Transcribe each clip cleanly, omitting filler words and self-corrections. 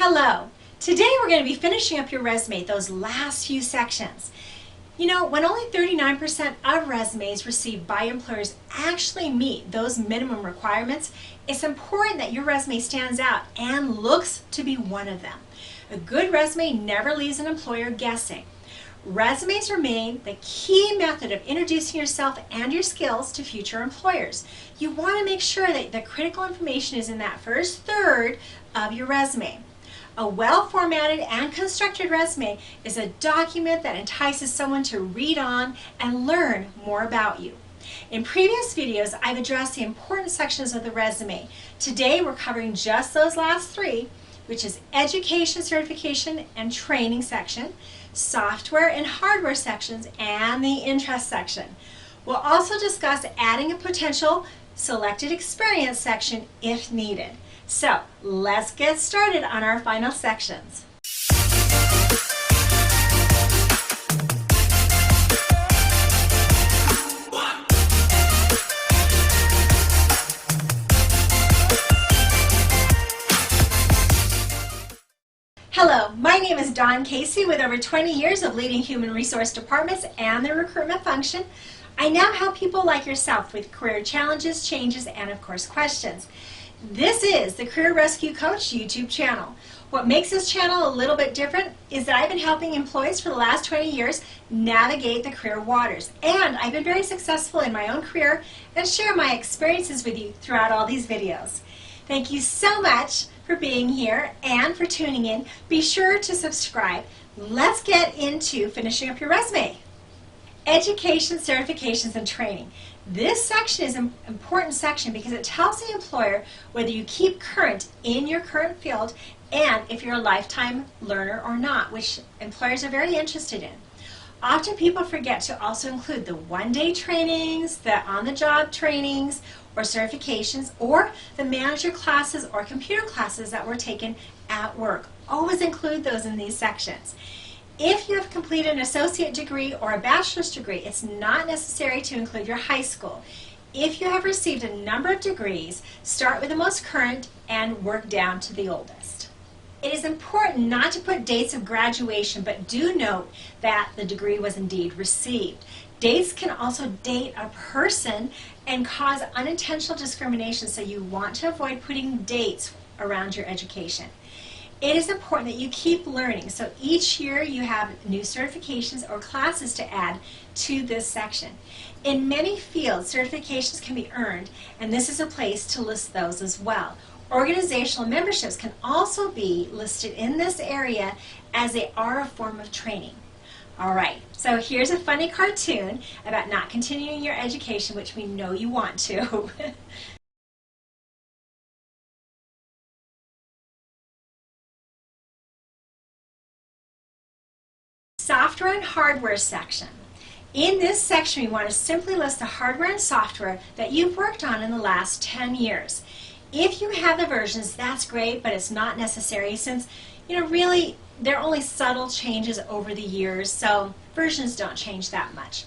Hello. Today we're going to be finishing up your resume, those last few sections. You know, when only 39% of resumes received by employers actually meet those minimum requirements, it's important that your resume stands out and looks to be one of them. A good resume never leaves an employer guessing. Resumes remain the key method of introducing yourself and your skills to future employers. You want to make sure that the critical information is in that first third of your resume. A well-formatted and constructed resume is a document that entices someone to read on and learn more about you. In previous videos, I've addressed the important sections of the resume. Today, we're covering just those last three, which is education, certification, and training section, software and hardware sections, and the interest section. We'll also discuss adding a potential selected experience section if needed. So let's get started on our final sections. Hello, my name is Dawn Casey with over 20 years of leading human resource departments and the recruitment function. I now help people like yourself with career challenges, changes, and of course questions. This is the Career Rescue Coach YouTube channel. What makes this channel a little bit different is that I've been helping employees for the last 20 years navigate the career waters. And I've been very successful in my own career and share my experiences with you throughout all these videos. Thank you so much for being here and for tuning in. Be sure to subscribe. Let's get into finishing up your resume. Education, certifications, and training. This section is an important section because it tells the employer whether you keep current in your current field and if you're a lifetime learner or not, which employers are very interested in. Often people forget to also include the one-day trainings, the on-the-job trainings, or certifications, or the manager classes or computer classes that were taken at work. Always include those in these sections. If you have completed an associate degree or a bachelor's degree, it's not necessary to include your high school. If you have received a number of degrees, start with the most current and work down to the oldest. It is important not to put dates of graduation, but do note that the degree was indeed received. Dates can also date a person and cause unintentional discrimination, so you want to avoid putting dates around your education. It is important that you keep learning, so each year you have new certifications or classes to add to this section. In many fields, certifications can be earned, and this is a place to list those as well. Organizational memberships can also be listed in this area as they are a form of training. Alright, so here's a funny cartoon about not continuing your education, which we know you want to. Software and hardware section. In this section, we want to simply list the hardware and software that you've worked on in the last 10 years. If you have the versions, that's great, but it's not necessary since, really, there are only subtle changes over the years, so versions don't change that much.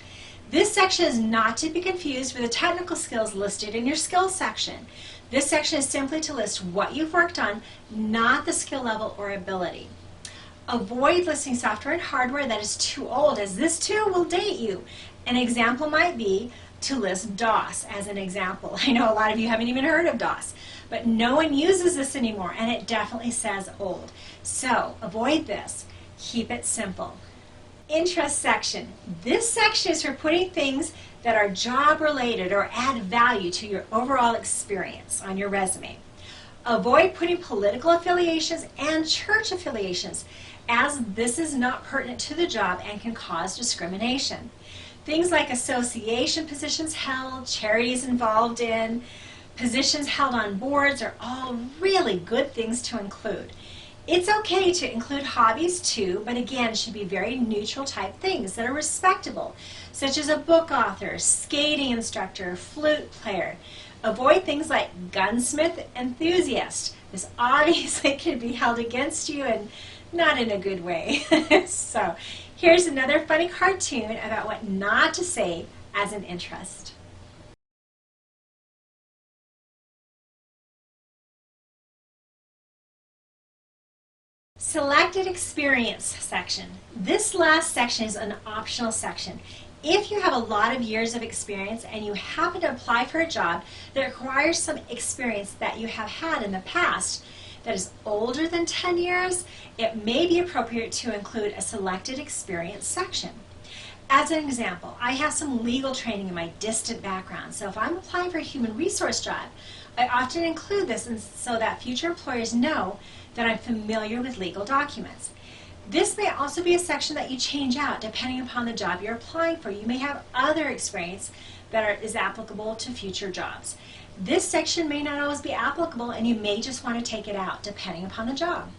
This section is not to be confused with the technical skills listed in your skills section. This section is simply to list what you've worked on, not the skill level or ability. Avoid listing software and hardware that is too old, as this too will date you. An example might be to list DOS as an example. I know a lot of you haven't even heard of DOS, but no one uses this anymore, and it definitely says old. So avoid this. Keep it simple. Interest section. This section is for putting things that are job related or add value to your overall experience on your resume. Avoid putting political affiliations and church affiliations, as this is not pertinent to the job and can cause discrimination. Things like association positions held, charities involved in, positions held on boards are all really good things to include. It's okay to include hobbies too, but again, it should be very neutral type things that are respectable, such as a book author, skating instructor, flute player. Avoid things like gunsmith enthusiast. This obviously can be held against you and not in a good way. So here's another funny cartoon about what not to say as an interest. Selected experience section. This last section is an optional section. If you have a lot of years of experience and you happen to apply for a job that requires some experience that you have had in the past that is older than 10 years, it may be appropriate to include a selected experience section. As an example, I have some legal training in my distant background, so if I'm applying for a human resource job, I often include this so that future employers know that I'm familiar with legal documents. This may also be a section that you change out depending upon the job you're applying for. You may have other experience that is applicable to future jobs. This section may not always be applicable and you may just want to take it out depending upon the job.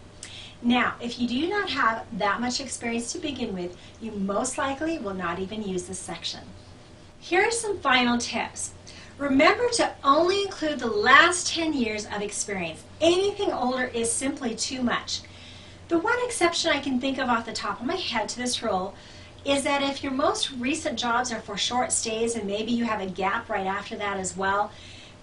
Now, if you do not have that much experience to begin with, you most likely will not even use this section. Here are some final tips. Remember to only include the last 10 years of experience. Anything older is simply too much. The one exception I can think of off the top of my head to this rule is that if your most recent jobs are for short stays and maybe you have a gap right after that as well,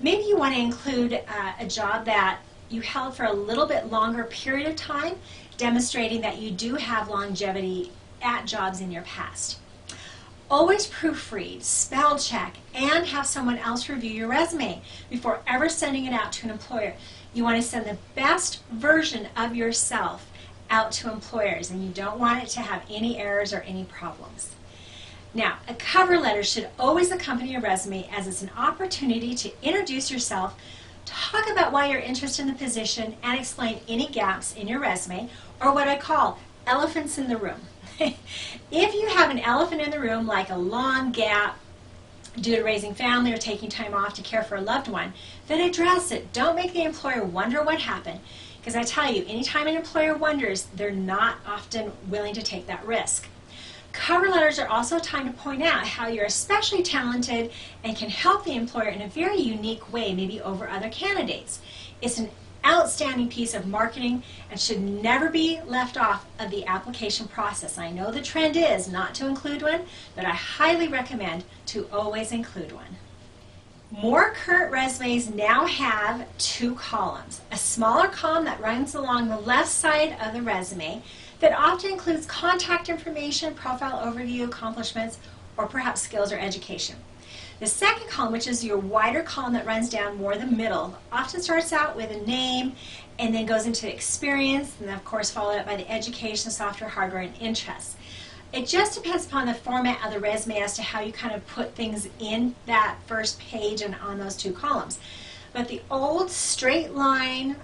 maybe you want to include a job that you held for a little bit longer period of time, demonstrating that you do have longevity at jobs in your past. Always proofread, spell check, and have someone else review your resume before ever sending it out to an employer. You want to send the best version of yourself out to employers, and you don't want it to have any errors or any problems. Now, a cover letter should always accompany a resume, as it's an opportunity to introduce yourself, talk about why you're interested in the position, and explain any gaps in your resume, or what I call elephants in the room. If you have an elephant in the room, like a long gap due to raising family or taking time off to care for a loved one, then address it. Don't make the employer wonder what happened, because I tell you, anytime an employer wonders, they're not often willing to take that risk. Cover letters are also a time to point out how you're especially talented and can help the employer in a very unique way, maybe over other candidates. It's an outstanding piece of marketing and should never be left off of the application process. I know the trend is not to include one, but I highly recommend to always include one. More current resumes now have 2 columns. A smaller column that runs along the left side of the resume that often includes contact information, profile overview, accomplishments, or perhaps skills or education. The second column, which is your wider column that runs down more the middle, often starts out with a name and then goes into experience, and then of course followed up by the education, software, hardware, and interests. It just depends upon the format of the resume as to how you kind of put things in that first page and on those 2 columns. But the old straight line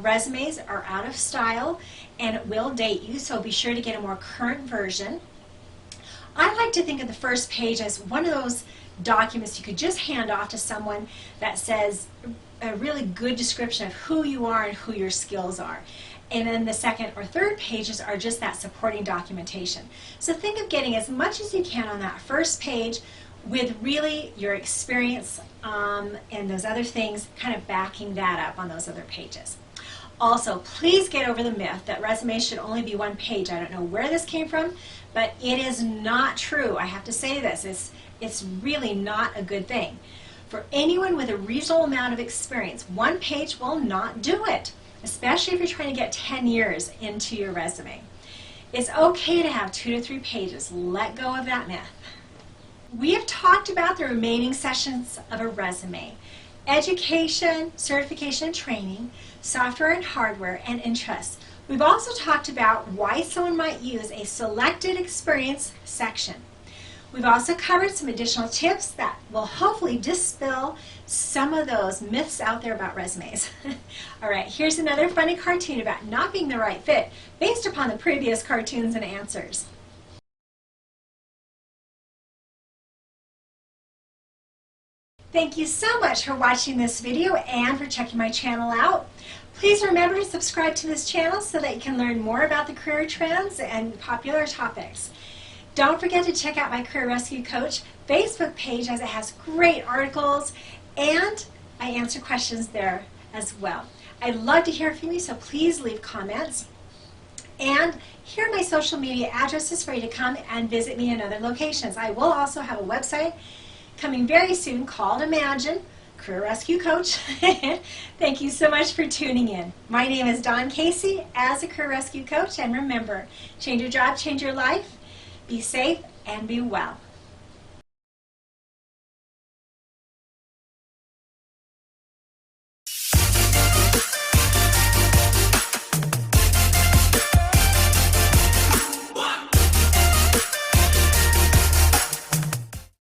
resumes are out of style and it will date you, so be sure to get a more current version. I like to think of the first page as one of those documents you could just hand off to someone that says a really good description of who you are and who your skills are. And then the second or third pages are just that supporting documentation. So think of getting as much as you can on that first page with really your experience and those other things kind of backing that up on those other pages. Also, please get over the myth that resumes should only be 1 page. I don't know where this came from, but it is not true. I have to say this. It's really not a good thing. For anyone with a reasonable amount of experience, 1 page will not do it, especially if you're trying to get 10 years into your resume. It's okay to have 2 to 3 pages. Let go of that myth. We have talked about the remaining sections of a resume: education, certification and training, software and hardware, and interests. We've also talked about why someone might use a selected experience section. We've also covered some additional tips that will hopefully dispel some of those myths out there about resumes. All right, here's another funny cartoon about not being the right fit based upon the previous cartoons and answers. Thank you so much for watching this video and for checking my channel out. Please remember to subscribe to this channel so that you can learn more about the career trends and popular topics. Don't forget to check out my Career Rescue Coach Facebook page, as it has great articles and I answer questions there as well. I'd love to hear from you, so please leave comments. And here are my social media addresses for you to come and visit me in other locations. I will also have a website coming very soon called Imagine, Career Rescue Coach. Thank you so much for tuning in. My name is Dawn Casey as a Career Rescue Coach, and remember, change your job, change your life, be safe, and be well.